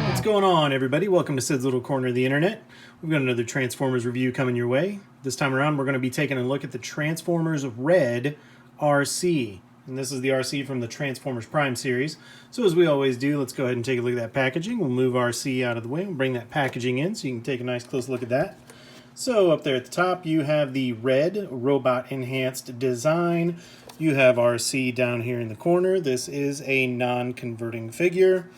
What's going on, everybody? Welcome to Sid's Little Corner of the Internet. We've got another Transformers review coming your way. This time around, we're going to be taking a look at the Transformers R.E.D. Arcee. And this is the Arcee from the Transformers Prime series. So as we always do, let's go ahead and take a look at that packaging. We'll move Arcee out of the way and bring that packaging in so you can take a nice close look at that. So up there at the top, you have the R.E.D. Robot Enhanced Design. You have Arcee down here in the corner. This is a non-converting figure.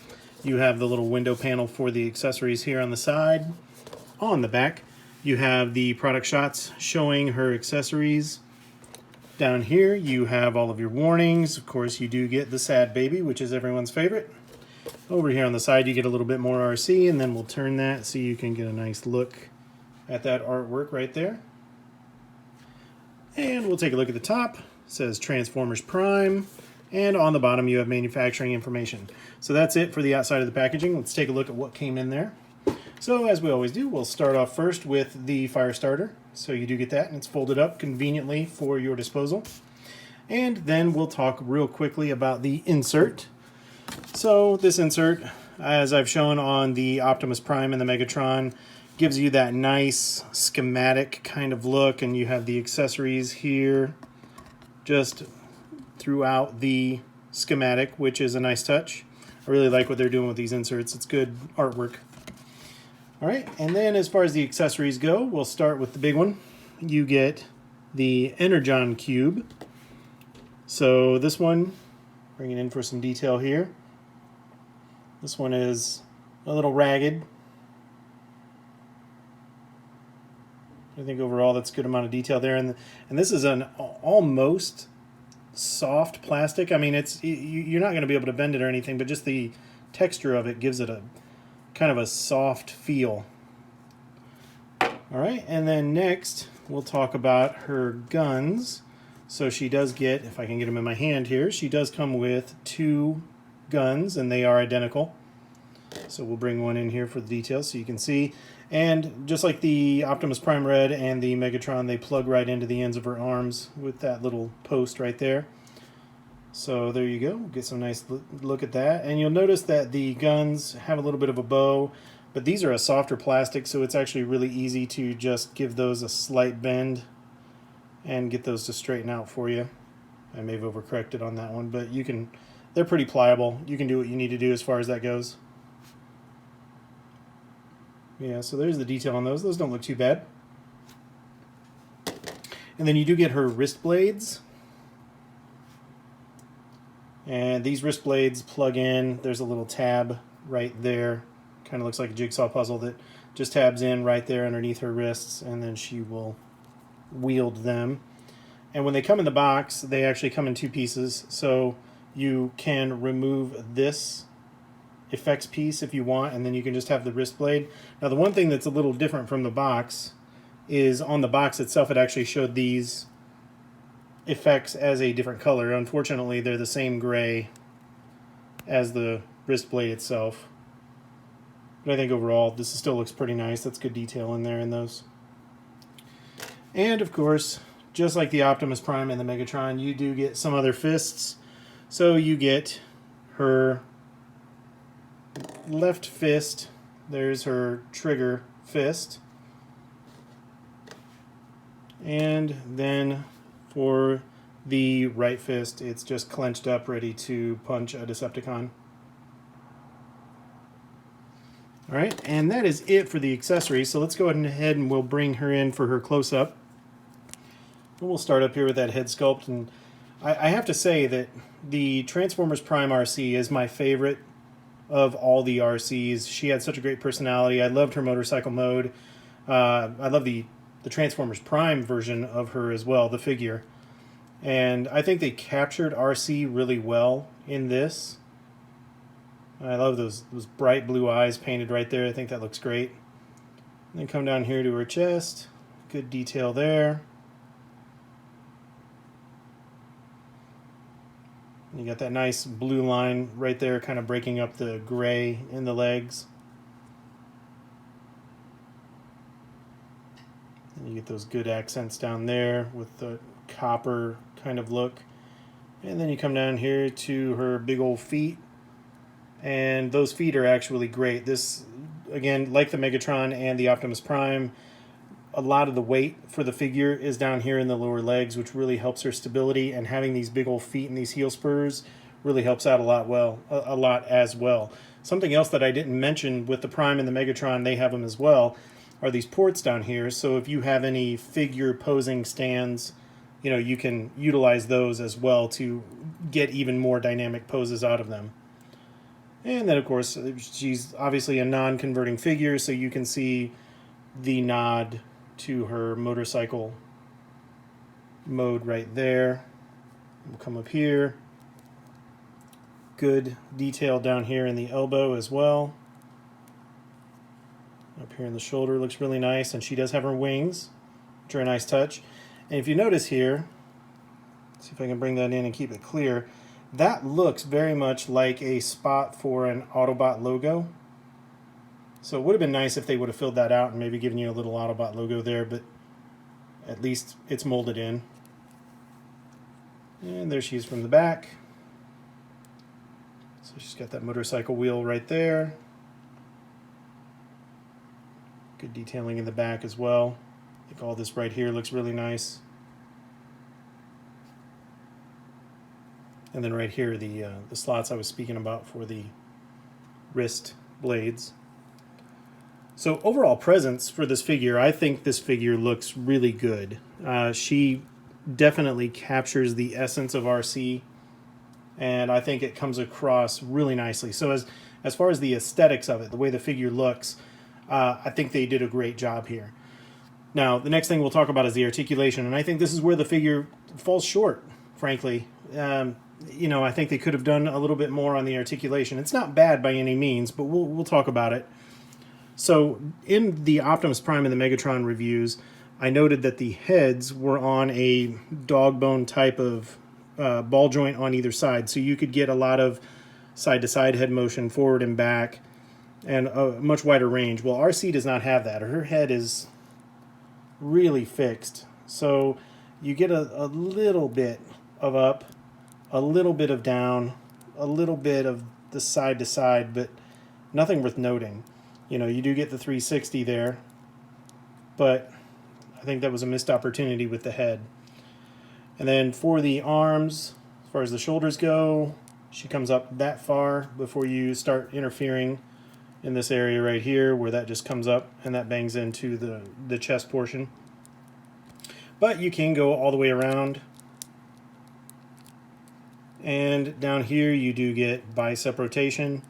You have the little window panel for the accessories here on the side. On the back, you have the product shots showing her accessories. Down here, you have all of your warnings. Of course, you do get the sad baby, which is everyone's favorite. Over here on the side, you get a little bit more Arcee, and then we'll turn that so you can get a nice look at that artwork right there. And we'll take a look at the top. It says Transformers Prime. And on the bottom, you have manufacturing information. So that's it for the outside of the packaging. Let's take a look at what came in there. So as we always do, we'll start off first with the fire starter. So you do get that, and it's folded up conveniently for your disposal. And then we'll talk real quickly about the insert. So this insert, as I've shown on the Optimus Prime and the Megatron, gives you that nice schematic kind of look, and you have the accessories here just throughout the schematic, which is a nice touch. I really like what they're doing with these inserts. It's good artwork. All right, and then as far as the accessories go, we'll start with the big one. You get the Energon Cube. So this one, bringing in for some detail here. This one is a little ragged. I think overall that's a good amount of detail there. And this is an almost soft plastic. I mean, you're not going to be able to bend it or anything, but just the texture of it gives it a kind of a soft feel. All right, and then next we'll talk about her guns. So she does get, if I can get them in my hand here, she does come with 2 guns, and they are identical. So we'll bring one in here for the details so you can see. And just like the Optimus Prime R.E.D. and the Megatron, they plug right into the ends of her arms with that little post right there. So there you go. Get some nice look at that. And you'll notice that the guns have a little bit of a bow, but these are a softer plastic, so it's actually really easy to just give those a slight bend and get those to straighten out for you. I may have overcorrected on that one, but they're pretty pliable. You can do what you need to do as far as that goes. Yeah, so there's the detail on those. Those don't look too bad. And then you do get her wrist blades. And these wrist blades plug in. There's a little tab right there. Kind of looks like a jigsaw puzzle that just tabs in right there underneath her wrists, and then she will wield them. And when they come in the box, they actually come in 2 pieces. So you can remove this effects piece if you want, and then you can just have the wrist blade. Now the one thing that's a little different from the box is on the box itself it actually showed these effects as a different color. Unfortunately, they're the same gray as the wrist blade itself. But I think overall this still looks pretty nice. That's good detail in there in those. And of course, just like the Optimus Prime and the Megatron, you do get some other fists. So you get her left fist, there's her trigger fist, and then for the right fist it's just clenched up ready to punch a Decepticon. Alright, and that is it for the accessories, so let's go ahead and we'll bring her in for her close-up. We'll start up here with that head sculpt, and I have to say that the Transformers Prime Arcee is my favorite of all the Arcees. She had such a great personality. I loved her motorcycle mode. I love the Transformers Prime version of her as well, the figure. And I think they captured Arcee really well in this. I love those bright blue eyes painted right there. I think that looks great. And then come down here to her chest. Good detail there. You got that nice blue line right there, kind of breaking up the gray in the legs. And you get those good accents down there with the copper kind of look. And then you come down here to her big old feet. And those feet are actually great. This, again, like the Megatron and the Optimus Prime, a lot of the weight for the figure is down here in the lower legs, which really helps her stability. And having these big old feet and these heel spurs really helps out a lot as well. Something else that I didn't mention with the Prime and the Megatron, they have them as well, are these ports down here. So if you have any figure posing stands, you know, you can utilize those as well to get even more dynamic poses out of them. And then, of course, she's obviously a non-converting figure, so you can see the nod to her motorcycle mode right there. We'll come up here. Good detail down here in the elbow as well. Up here in the shoulder looks really nice, and she does have her wings, which are a nice touch. And if you notice here, see if I can bring that in and keep it clear, that looks very much like a spot for an Autobot logo. So it would have been nice if they would have filled that out and maybe given you a little Autobot logo there, but at least it's molded in. And there she is from the back. So she's got that motorcycle wheel right there. Good detailing in the back as well. I think all this right here looks really nice. And then right here, the slots I was speaking about for the wrist blades. So overall presence for this figure, I think this figure looks really good. She definitely captures the essence of Arcee, and I think it comes across really nicely. So as far as the aesthetics of it, the way the figure looks, I think they did a great job here. Now, the next thing we'll talk about is the articulation, and I think this is where the figure falls short, frankly. You know, I think they could have done a little bit more on the articulation. It's not bad by any means, but we'll talk about it. So in the Optimus Prime and the Megatron reviews, I noted that the heads were on a dog bone type of ball joint on either side, so you could get a lot of side-to-side head motion, forward and back, and a much wider range. Well, Arcee does not have that. Her head is really fixed, so you get a little bit of up, a little bit of down, a little bit of the side to side, but nothing worth noting. You know, you do get the 360 there, but I think that was a missed opportunity with the head. And then for the arms, as far as the shoulders go, she comes up that far before you start interfering in this area right here where that just comes up and that bangs into the chest portion. But you can go all the way around. And down here you do get bicep rotation,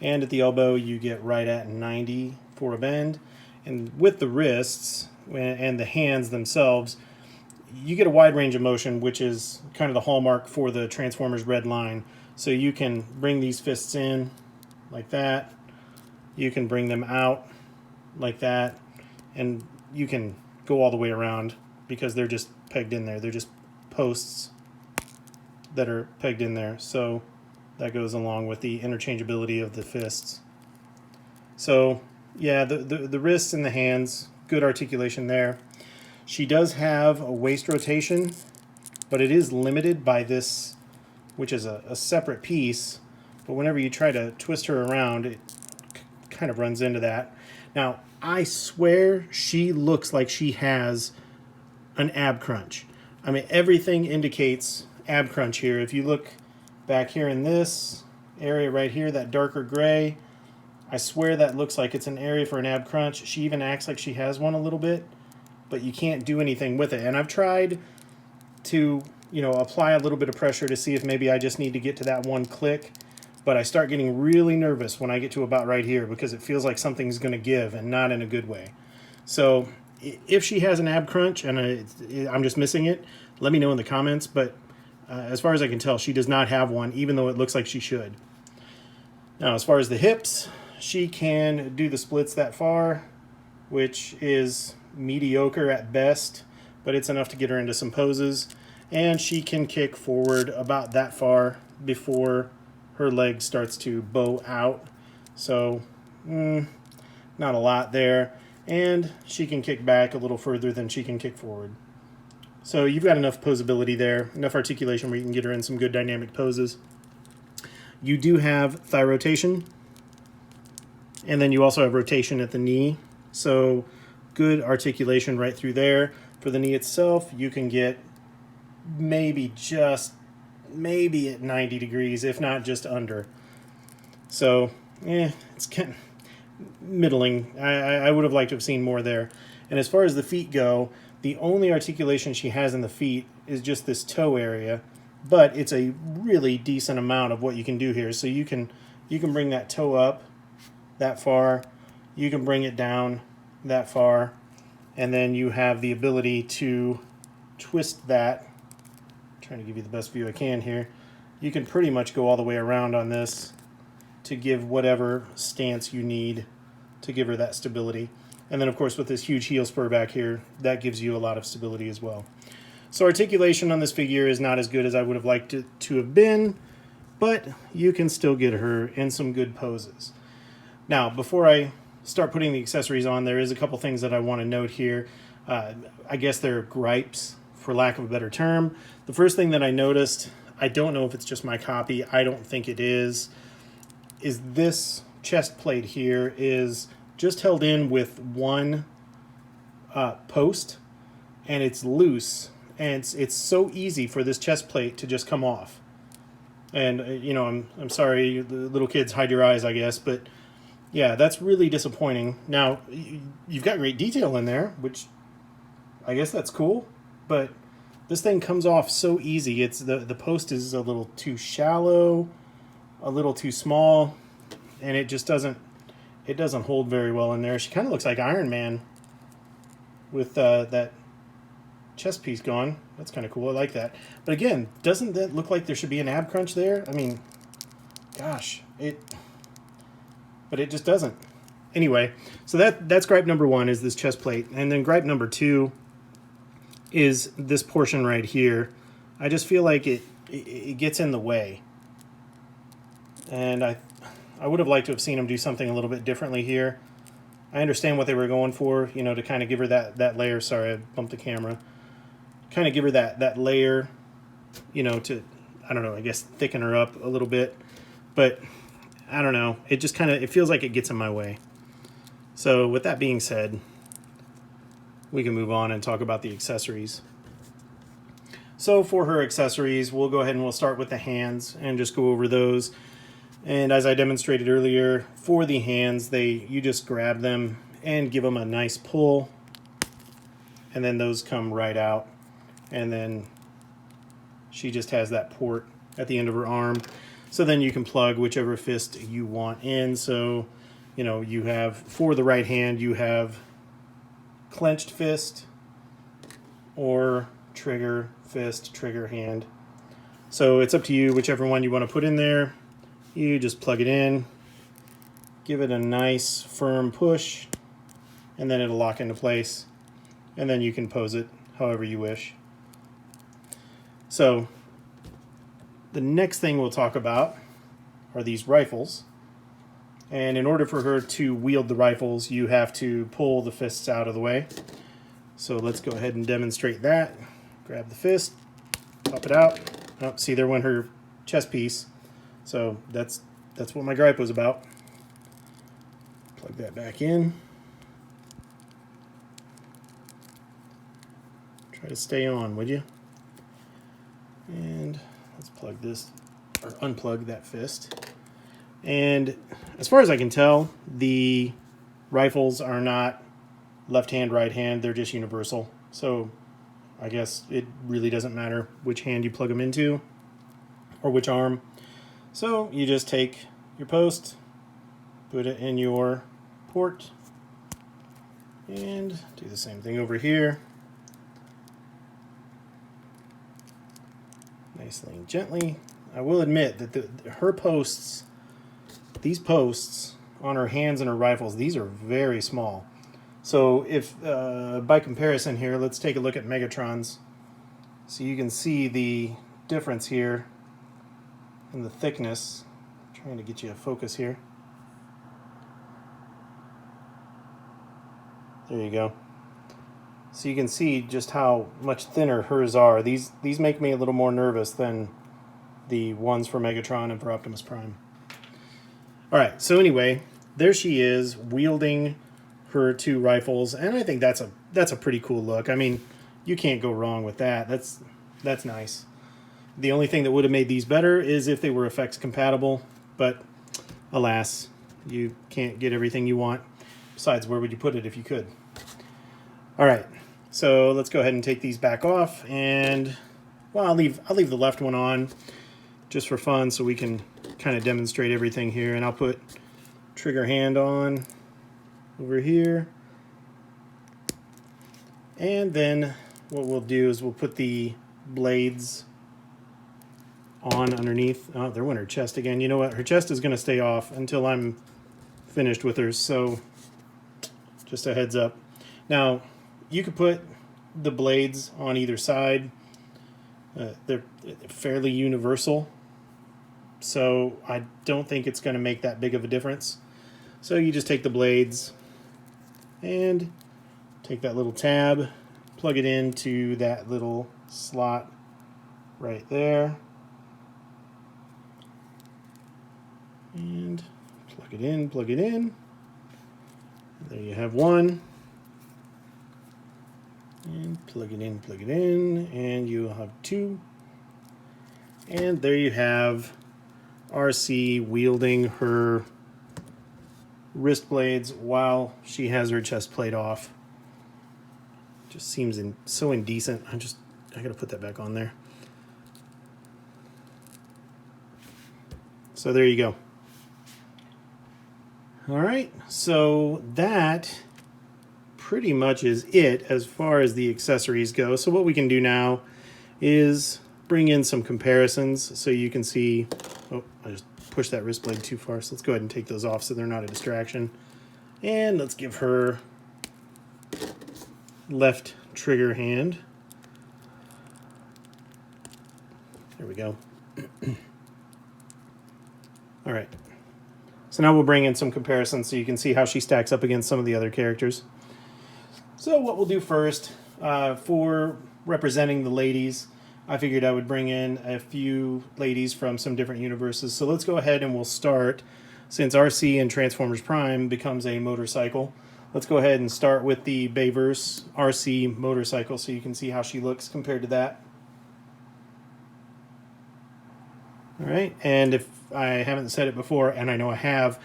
and at the elbow you get right at 90 for a bend. And with the wrists and the hands themselves, you get a wide range of motion, which is kind of the hallmark for the Transformers R.E.D line. So you can bring these fists in like that, you can bring them out like that, and you can go all the way around because they're just pegged in there. They're just posts that are pegged in there, so that goes along with the interchangeability of the fists. So yeah, the wrists and the hands, good articulation there. She does have a waist rotation, but it is limited by this, which is a separate piece, but whenever you try to twist her around, it kind of runs into that. Now, I swear she looks like she has an ab crunch. I mean, everything indicates ab crunch here. If you look back here in this area right here, that darker gray, I swear that looks like it's an area for an ab crunch. She even acts like she has one a little bit, but you can't do anything with it. And I've tried to, you know, apply a little bit of pressure to see if maybe I just need to get to that one click, but I start getting really nervous when I get to about right here because it feels like something's going to give and not in a good way. So if she has an ab crunch and I'm just missing it, let me know in the comments, but as far as I can tell, she does not have one, even though it looks like she should. Now, as far as the hips, she can do the splits that far, which is mediocre at best, but it's enough to get her into some poses. And she can kick forward about that far before her leg starts to bow out. So, not a lot there. And she can kick back a little further than she can kick forward. So you've got enough posability there, enough articulation where you can get her in some good dynamic poses. You do have thigh rotation, and then you also have rotation at the knee. So good articulation right through there. For the knee itself, you can get maybe at 90 degrees, if not just under. So, it's kind of middling. I would have liked to have seen more there. And as far as the feet go, the only articulation she has in the feet is just this toe area, but it's a really decent amount of what you can do here. So you can bring that toe up that far, you can bring it down that far, and then you have the ability to twist that. I'm trying to give you the best view I can here. You can pretty much go all the way around on this to give whatever stance you need to give her that stability. And then of course with this huge heel spur back here, that gives you a lot of stability as well. So articulation on this figure is not as good as I would have liked it to have been, but you can still get her in some good poses. Now, before I start putting the accessories on, there is a couple things that I want to note here. I guess they're gripes, for lack of a better term. The first thing that I noticed, I don't know if it's just my copy, I don't think it is this chest plate here is just held in with one post, and it's loose, and it's so easy for this chest plate to just come off. And you know, I'm sorry, the little kids, hide your eyes, I guess, but yeah, that's really disappointing. Now, you've got great detail in there, which I guess that's cool, but this thing comes off so easy. It's the post is a little too shallow, a little too small, and it just doesn't hold very well in there. She kind of looks like Iron Man with that chest piece gone. That's kind of cool. I like that. But again, doesn't that look like there should be an ab crunch there? I mean, gosh, but it just doesn't. Anyway, so that's gripe number one, is this chest plate. And then gripe number two is this portion right here. I just feel like it gets in the way. And I would have liked to have seen them do something a little bit differently here. I understand what they were going for, you know, to kind of give her that layer. Sorry, I bumped the camera. Kind of give her that layer, you know, to, I don't know, I guess thicken her up a little bit. But I don't know. It just kind of, it feels like it gets in my way. So with that being said, we can move on and talk about the accessories. So for her accessories, we'll go ahead and we'll start with the hands and just go over those. And as I demonstrated earlier, for the hands, you just grab them and give them a nice pull, and then those come right out. And then she just has that port at the end of her arm. So then you can plug whichever fist you want in. So, you know, you have, for the right hand, you have clenched fist or trigger fist, trigger hand. So it's up to you, whichever one you want to put in there. You just plug it in, give it a nice firm push, and then it'll lock into place. And then you can pose it however you wish. So the next thing we'll talk about are these rifles. And in order for her to wield the rifles, you have to pull the fists out of the way. So let's go ahead and demonstrate that. Grab the fist, pop it out. Oh, see, there went her chest piece. So that's what my gripe was about. Plug that back in. Try to stay on, would you? And let's plug this, or unplug that fist. And as far as I can tell, the rifles are not left hand, right hand, they're just universal. So I guess it really doesn't matter which hand you plug them into or which arm. So you just take your post, put it in your port, and do the same thing over here. Nicely and gently. I will admit that her posts, these posts on her hands and her rifles, these are very small. So if, by comparison here, let's take a look at Megatron's. So you can see the difference here in the thickness. I'm trying to get you a focus here. There you go. So you can see just how much thinner hers are. These make me a little more nervous than the ones for Megatron and for Optimus Prime. All right, so anyway, there she is wielding her two rifles, and I think that's a pretty cool look. I mean, you can't go wrong with that. That's nice. The only thing that would have made these better is if they were effects compatible, but alas, you can't get everything you want. Besides, where would you put it if you could? All right, so let's go ahead and take these back off, and well, I'll leave the left one on just for fun, so we can kind of demonstrate everything here. And I'll put trigger hand on over here, and then what we'll do is we'll put the blades on underneath. Oh, they're on her chest again. You know what? Her chest is going to stay off until I'm finished with her, so just a heads up. Now, you could put the blades on either side. They're fairly universal, so I don't think it's going to make that big of a difference. So you just take the blades and take that little tab, plug it into that little slot right there, and plug it in, plug it in. There you have one. And plug it in, and you have two. And there you have Arcee wielding her wrist blades while she has her chest plate off. Just seems so indecent. I gotta put that back on there. So there you go. All right, so that pretty much is it as far as the accessories go. So what we can do now is bring in some comparisons so you can see. Oh, I just pushed that wrist blade too far, so let's go ahead and take those off so they're not a distraction. And let's give her left trigger hand. There we go. All right. So now we'll bring in some comparisons so you can see how she stacks up against some of the other characters. So what we'll do first, for representing the ladies, I figured I would bring in a few ladies from some different universes. So let's go ahead and we'll start, since Arcee in Transformers Prime becomes a motorcycle, let's go ahead and start with the Bayverse Arcee motorcycle so you can see how she looks compared to that. All right, and if I haven't said it before, and I know I have,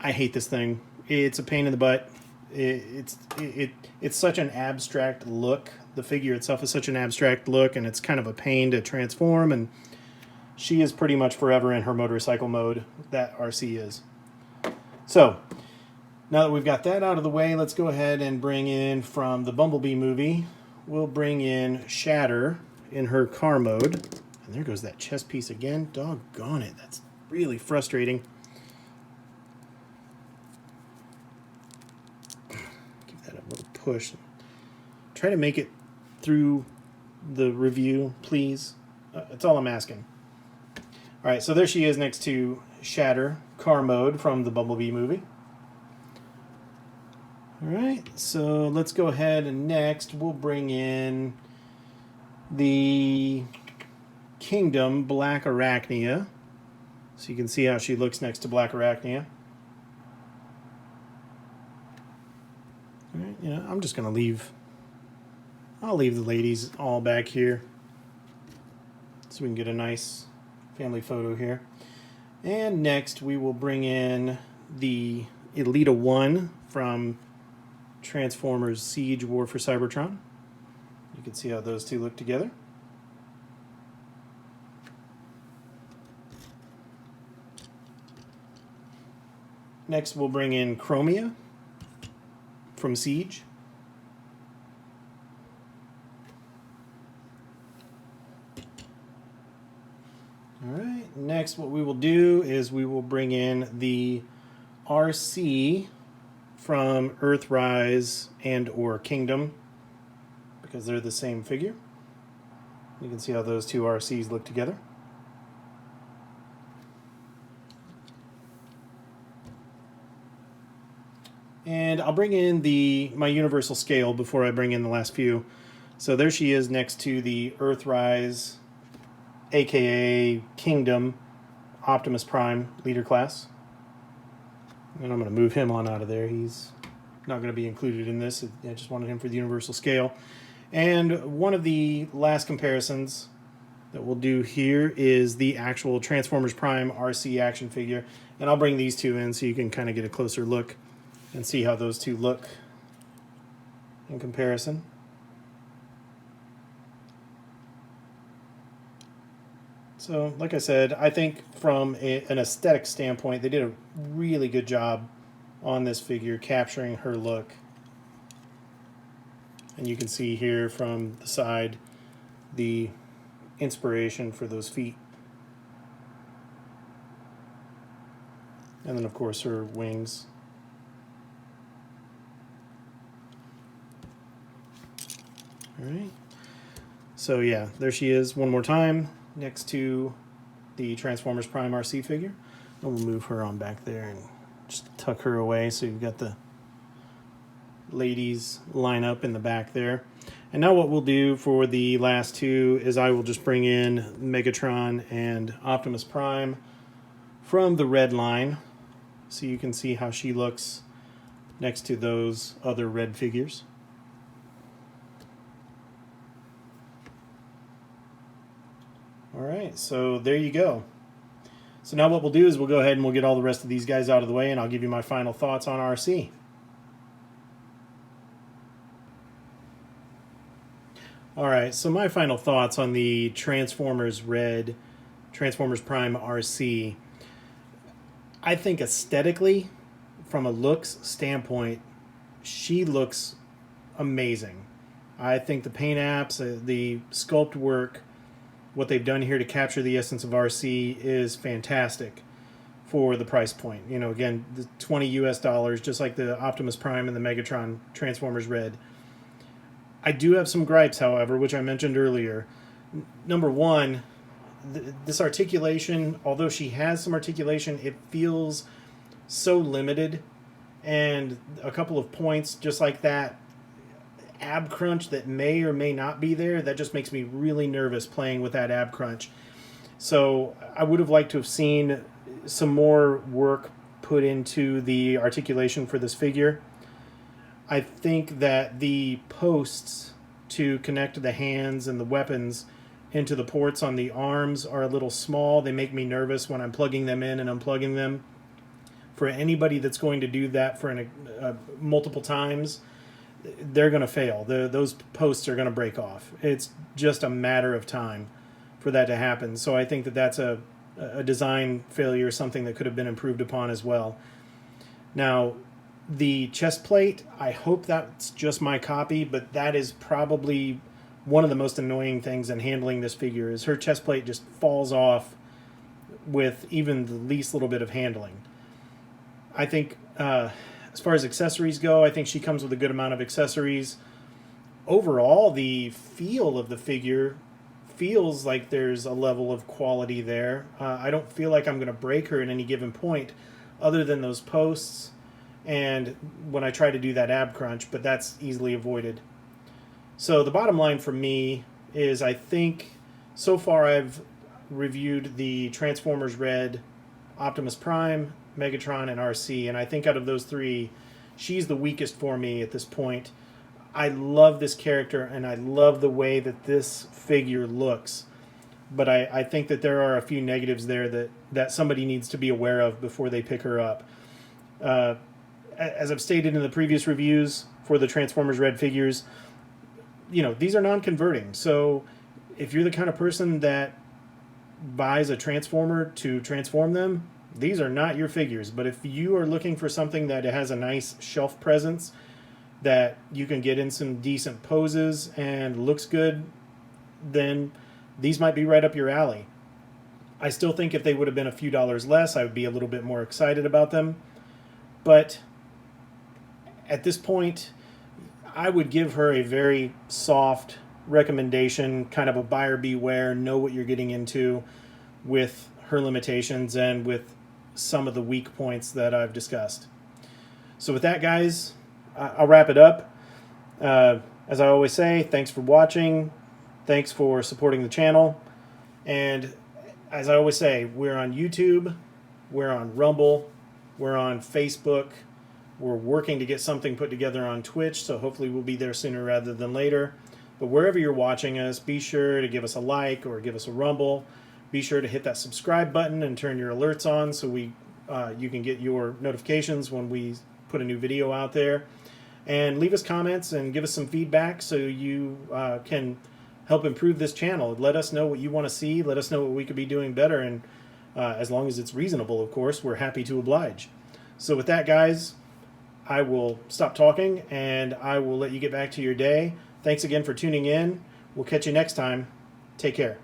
I hate this thing. It's a pain in the butt. It's such an abstract look. The figure itself is such an abstract look, and it's kind of a pain to transform, and she is pretty much forever in her motorcycle mode, that Arcee is. So, now that we've got that out of the way, let's go ahead and bring in, from the Bumblebee movie, we'll bring in Shatter in her car mode. And there goes that chest piece again. Doggone it. That's really frustrating. Give that a little push. Try to make it through the review, please. That's all I'm asking. All right, so there she is next to Shatter, car mode from the Bumblebee movie. All right, so let's go ahead and next we'll bring in the Kingdom Black Arachnia, so you can see how she looks next to Black Arachnia. All right, yeah, I'm just gonna I'll leave the ladies all back here so we can get a nice family photo here. And next we will bring in the Elita 1 from Transformers Siege War for Cybertron. You can see how those two look together. Next, we'll bring in Chromia from Siege. All right, next what we will do is we will bring in the Arcee from Earthrise and or Kingdom, because they're the same figure. You can see how those two Arcees look together. And I'll bring in my universal scale before I bring in the last few. So there she is next to the Earthrise, aka Kingdom, Optimus Prime leader class. And I'm going to move him on out of there. He's not going to be included in this. I just wanted him for the universal scale. And one of the last comparisons that we'll do here is the actual Transformers Prime Arcee action figure. And I'll bring these two in so you can kind of get a closer look and see how those two look in comparison. So, like I said, I think from an aesthetic standpoint, they did a really good job on this figure, capturing her look. And you can see here from the side the inspiration for those feet. And then, of course, her wings. All right. So, yeah, there she is one more time next to the Transformers Prime Arcee figure. And we'll move her on back there and just tuck her away so you've got the ladies line up in the back there. And now what we'll do for the last two is I will just bring in Megatron and Optimus Prime from the red line so you can see how she looks next to those other red figures. Alright, so there you go. So now what we'll do is we'll go ahead and we'll get all the rest of these guys out of the way, and I'll give you my final thoughts on Arcee. Alright, so my final thoughts on the Transformers R.E.D, Transformers Prime Arcee. I think aesthetically, from a looks standpoint, she looks amazing. I think the paint apps, the sculpt work, what they've done here to capture the essence of Arcee is fantastic for the price point. You know, again, the $20 US, just like the Optimus Prime and the Megatron Transformers R.E.D. I do have some gripes, however, which I mentioned earlier. Number one, this articulation, although she has some articulation, it feels so limited. And a couple of points just like that, ab crunch that may or may not be there, that just makes me really nervous playing with that ab crunch. So I would have liked to have seen some more work put into the articulation for this figure. I think that the posts to connect the hands and the weapons into the ports on the arms are a little small. They make me nervous when I'm plugging them in and unplugging them. For anybody that's going to do that for multiple times, they're going to fail. Those posts are going to break off. It's just a matter of time for that to happen. So I think that that's a design failure, something that could have been improved upon as well. Now, the chest plate, I hope that's just my copy, but that is probably one of the most annoying things in handling this figure is her chest plate just falls off with even the least little bit of handling. I think as far as accessories go, I think she comes with a good amount of accessories. Overall, the feel of the figure feels like there's a level of quality there. I don't feel like I'm going to break her at any given point other than those posts and when I try to do that ab crunch, but that's easily avoided. So the bottom line for me is I think so far I've reviewed the Transformers R.E.D, Optimus Prime, Megatron, and Arcee, and I think out of those three, she's the weakest for me at this point. I love this character, and I love the way that this figure looks, but I think that there are a few negatives there that somebody needs to be aware of before they pick her up. As I've stated in the previous reviews for the Transformers R.E.D figures, you know, these are non-converting, so if you're the kind of person that buys a Transformer to transform them, these are not your figures. But if you are looking for something that has a nice shelf presence, that you can get in some decent poses and looks good, then these might be right up your alley. I still think if they would have been a few dollars less, I would be a little bit more excited about them. But at this point, I would give her a very soft recommendation, kind of a buyer beware, know what you're getting into with her limitations and with some of the weak points that I've discussed. So with that, guys, I'll wrap it up. As I always say, thanks for watching. Thanks for supporting the channel. And as I always say, we're on YouTube, we're on Rumble, we're on Facebook. We're working to get something put together on Twitch, so hopefully we'll be there sooner rather than later. But wherever you're watching us, be sure to give us a like or give us a rumble. Be sure to hit that subscribe button and turn your alerts on so you can get your notifications when we put a new video out there. And leave us comments and give us some feedback so you can help improve this channel. Let us know what you want to see. Let us know what we could be doing better. And as long as it's reasonable, of course, we're happy to oblige. So with that, guys, I will stop talking and I will let you get back to your day. Thanks again for tuning in. We'll catch you next time. Take care.